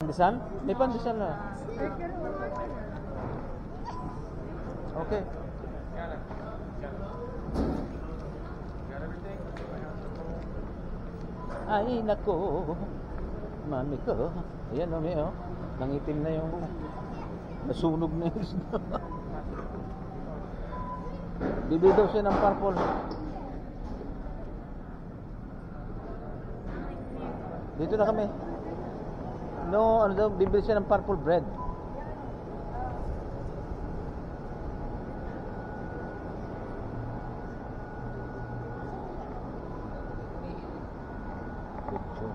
Pandesal? May pandesal na. Okay. Ay, nako. Mami ko. Ayan o, may o. Nangitim na yung... Nasunog na yung... Bibili daw siya ng purple. Dito na kami. No, ano daw, bibili siya ng purple bread. Lechon.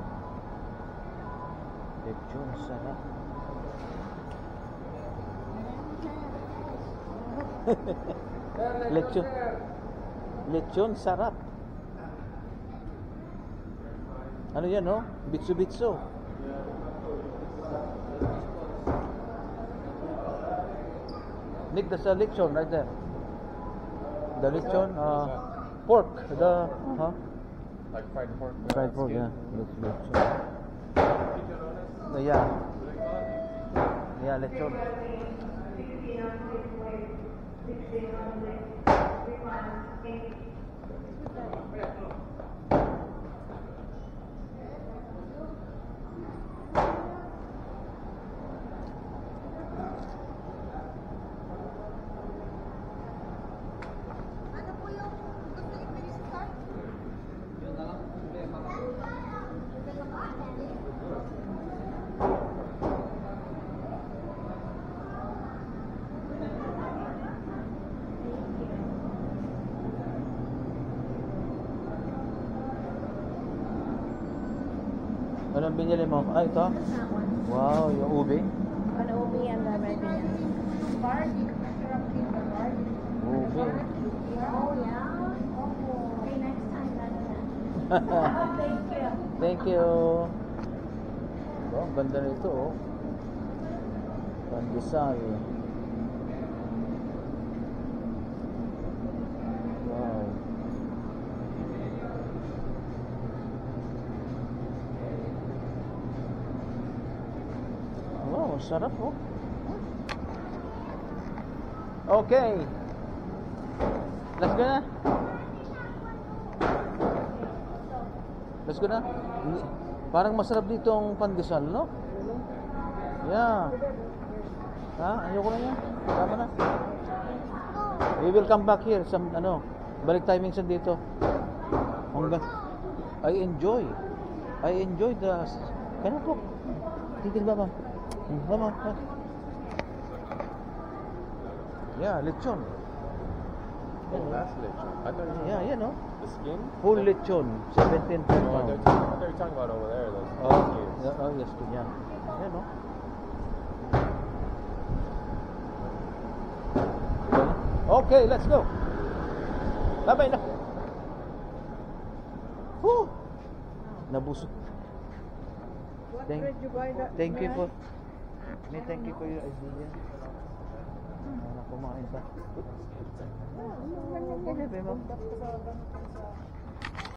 Lechon, sarap. Lechon. Lechon, sarap. Ano yan, no? Bitso-bitso. Nick, that's a lechon right there. The lechon, pork. The, huh? Like fried pork? Fried pork, yeah. Lechon. Yeah. Yeah, lechon. Anong binili mo? Ah, ito? Wow, yung ube. Ano ube yan na ready yan? Ube. Oh yeah? Okay, next time that's it. Thank you. Thank you. Oh, ang ganda nito, oh. Pandesal. Wow. Wow, sarap, oh. Okay. Let's go na. Let's go na. Parang masarap dito ang pandesal, no? Yeah. Ha? Ayoko na yan. Tama na. We will come back here. Some, ano, balik tayo minsan dito. Hanggang, I enjoy the, kaya po. Tigil ba, ma'am? Mama. Yeah, lechon. Oh, that's lechon. I thought you Yeah, you know. the skin? Full lechon, 17 per Oh, pound. I thought you were talking about over there, those skins. Oh, yes, yeah. You know. Okay, let's go. Bye-bye na. Woo! Nabusog. Thank you for... May thank you for your idea. Kumain pa.